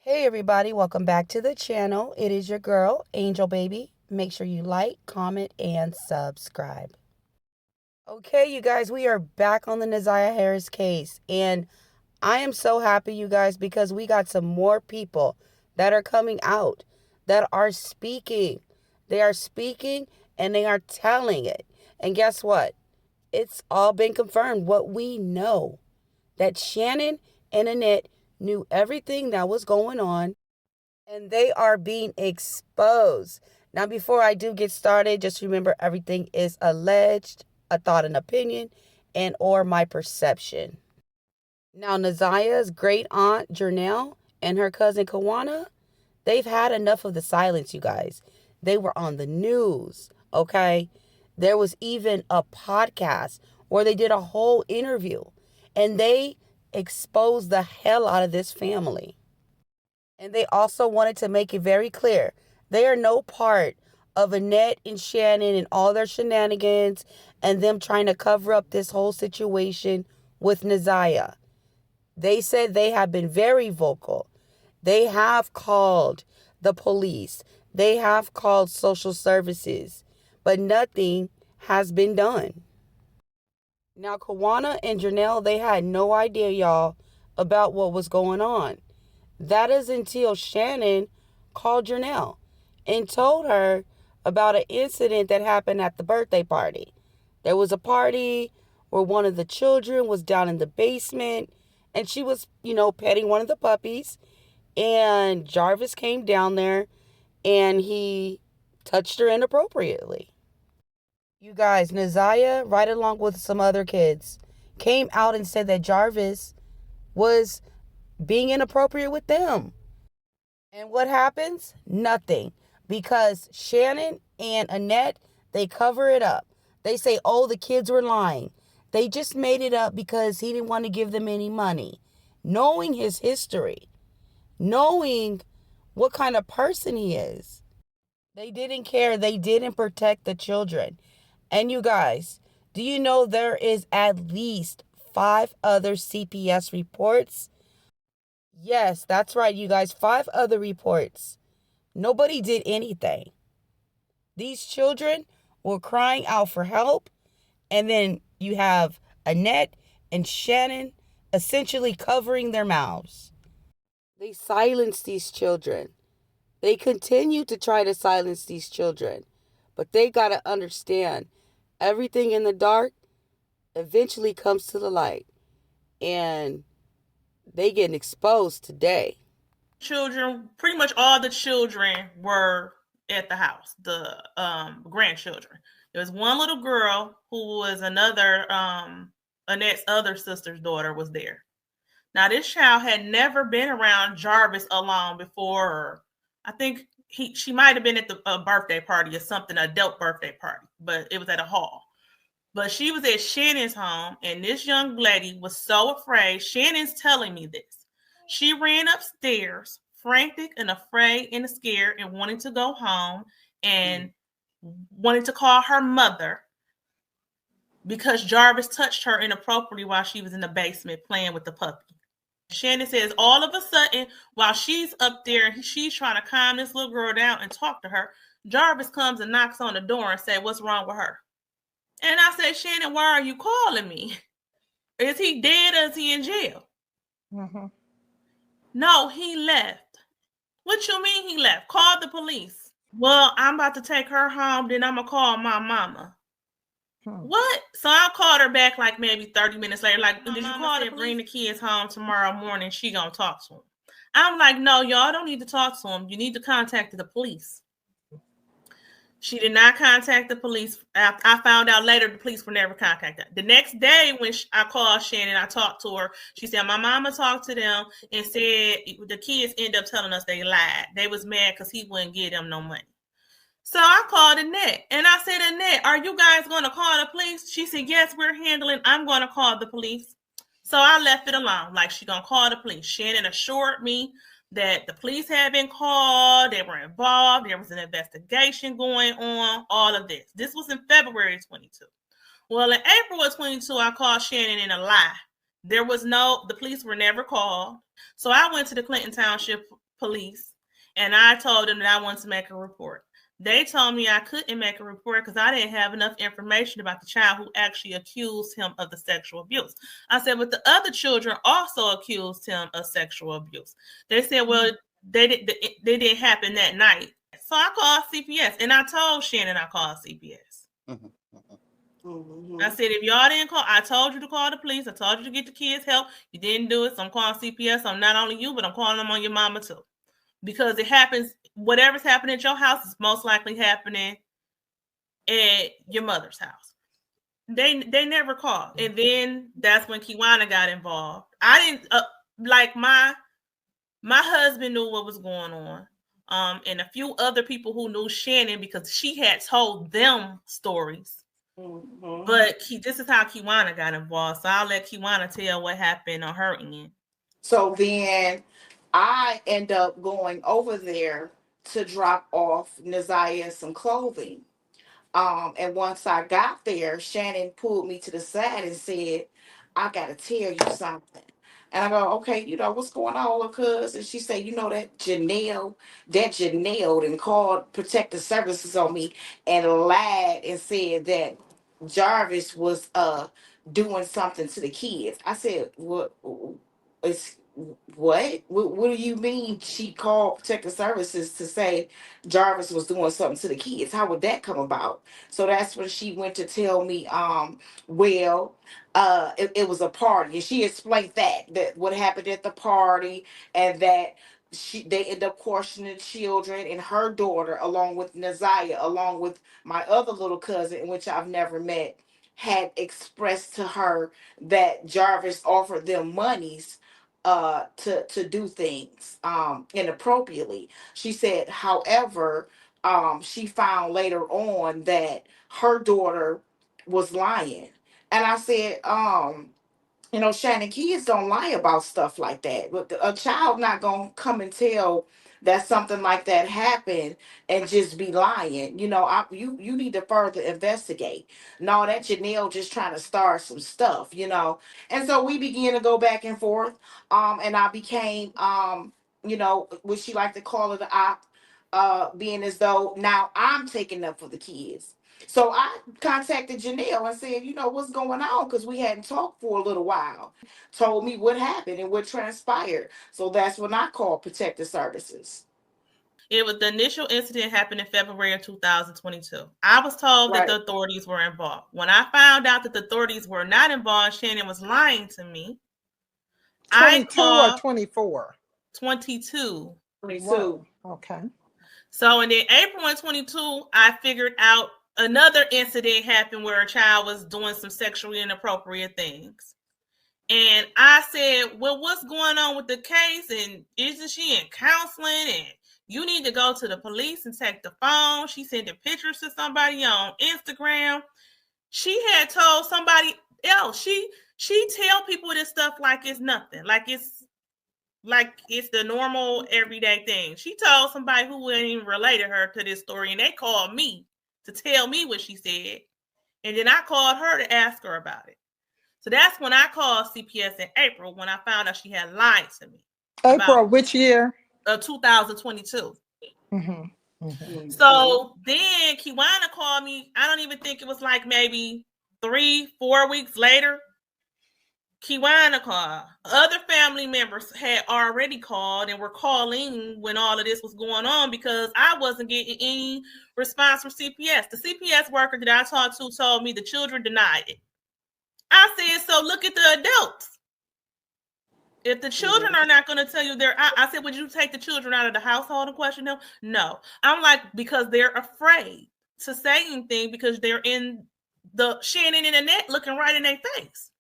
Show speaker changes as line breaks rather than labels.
Hey everybody, welcome back to the channel. It is your girl, Angel Baby. Make sure you like, comment, and subscribe. Okay, you guys, we are back on the Naziah Harris case. And I am so happy, you guys, because we got some more people that are coming out, that are speaking. They are speaking and they are telling it. And guess what? It's all been confirmed. What we know, that Shannon and Annette knew everything that was going on, and they are being exposed. Now, before I do get started, just remember everything is alleged, a thought and opinion, and or my perception. Now, Naziah's great aunt Jernell and her cousin Kawana, they've had enough of the silence, you guys. They were on the news, okay? There was even a podcast where they did a whole interview, and they exposed the hell out of this family. And they also wanted to make it very clear they are no part of Annette and Shannon and all their shenanigans and them trying to cover up this whole situation with Naziah. They said they have been very vocal. They have called the police. They have called social services, but nothing has been done. Now, Kawana and Janelle, they had no idea, y'all, about what was going on. That is until Shannon called Janelle and told her about an incident that happened at the birthday party. There was a party where one of the children was down in the basement and she was, petting one of the puppies. And Jarvis came down there and he touched her inappropriately. You guys, Naziah, right along with some other kids, came out and said that Jarvis was being inappropriate with them. And what happens? Nothing. Because Shannon and Annette, they cover it up. They say, oh, the kids were lying. They just made it up because he didn't want to give them any money. Knowing his history, knowing what kind of person he is, they didn't care. They didn't protect the children. And you guys, do you know there is at least 5 other CPS reports? Yes, that's right, you guys. 5 other reports. Nobody did anything. These children were crying out for help. And then you have Annette and Shannon essentially covering their mouths. They silenced these children. They continue to try to silence these children. But they got to understand everything in the dark eventually comes to the light. And they getting exposed today.
Children, pretty much all the children were at the house, the grandchildren. There was one little girl who was another Annette's other sister's daughter was there. Now this child had never been around Jarvis alone before. Or I think she might have been at the birthday party or something, adult birthday party, but it was at a hall. But she was at Shannon's home, and this young lady was so afraid. Shannon's telling me this. She ran upstairs, frantic and afraid and scared, and wanting to go home and wanted to call her mother because Jarvis touched her inappropriately while she was in the basement playing with the puppy. Shannon says all of a sudden, while she's up there and she's trying to calm this little girl down and talk to her, Jarvis comes and knocks on the door and says, "What's wrong with her?" And I said, "Shannon, why are you calling me? Is he dead or is he in jail?" Mm-hmm. No, he left. What you mean he left? Call the police. Well, I'm about to take her home, then I'm going to call my mama. What? So I called her back like maybe 30 minutes later. Like, did you call her? Bring the kids home tomorrow morning. She going to talk to him. I'm like, no, y'all don't need to talk to him. You need to contact the police. She did not contact the police. I found out later the police were never contacted. The next day when I called Shannon, I talked to her. She said, my mama talked to them and said the kids ended up telling us they lied. They was mad because he wouldn't give them no money. So I called Annette and I said, Annette, are you guys going to call the police? She said, yes, we're handling. I'm going to call the police. So I left it alone. Like, she going to call the police. Shannon assured me that the police had been called, they were involved, there was an investigation going on, all of this. This was in February 22. Well, in April of 22, I called Shannon in a lie. The police were never called. So I went to the Clinton Township police, and I told them that I wanted to make a report. They told me I couldn't make a report because I didn't have enough information about the child who actually accused him of the sexual abuse. I said, but the other children also accused him of sexual abuse. They said, well, they didn't happen that night. So I called CPS, and I told Shannon I called CPS. Mm-hmm. I said, if y'all didn't call, I told you to call the police. I told you to get the kids help. You didn't do it, so I'm calling CPS. I'm not only you, but I'm calling them on your mama too. Because it happens, whatever's happening at your house is most likely happening at your mother's house. They never called. And then that's when Kiwana got involved. I didn't, like my husband knew what was going on. And a few other people who knew Shannon because she had told them stories. Mm-hmm. But this is how Kiwana got involved. So I'll let Kiwana tell what happened on her end.
So then I end up going over there to drop off Neziah some clothing. And once I got there, Shannon pulled me to the side and said, I got to tell you something. And I go, okay, what's going on, little cuz? And she said, that Janelle and called Protective Services on me and lied and said that Jarvis was doing something to the kids. I said, what do you mean she called Protective Services to say Jarvis was doing something to the kids? How would that come about? So that's when she went to tell me, it was a party, and she explained that what happened at the party, and that they end up questioning the children, and her daughter, along with Neziah, along with my other little cousin, which I've never met, had expressed to her that Jarvis offered them monies to do things inappropriately. She said, however, she found later on that her daughter was lying. And I said, Shannon, kids don't lie about stuff like that. But a child not gonna come and tell that something like that happened and just be lying. You need to further investigate. No, that Janelle just trying to start some stuff. And so we began to go back and forth. And I became what she like to call it, the op, being as though now I'm taking up for the kids. So I contacted Janelle and said, what's going on? Because we hadn't talked for a little while. Told me what happened and what transpired. So that's when I called Protective Services.
The initial incident happened in February of 2022. I was told that the authorities were involved. When I found out that the authorities were not involved, Shannon was lying to me.
22 or 24?
22.
22.
Whoa. Okay.
So in April of 22, I figured out another incident happened where a child was doing some sexually inappropriate things. And I said, well, what's going on with the case? And isn't she in counseling? And you need to go to the police and take the phone. She sending pictures to somebody on Instagram. She had told somebody else. She tell people this stuff like it's nothing. Like it's the normal everyday thing. She told somebody who wouldn't even related her to this story, and they called me to tell me what she said. And then I called her to ask her about it. So that's when I called CPS in April, when I found out she had lied to me.
April, which year?
2022.
Mm-hmm. Mm-hmm.
So then Kiwana called me. I don't even think it was like maybe 3-4 weeks later. Kiwana called. Other family members had already called and were calling when all of this was going on because I wasn't getting any response from CPS. The CPS worker that I talked to told me the children denied it. I said, so look at the adults. If the children are not going to tell you I said, would you take the children out of the household and question them? No. I'm like, because they're afraid to say anything because they're in the Shannon and Annette looking right in their face.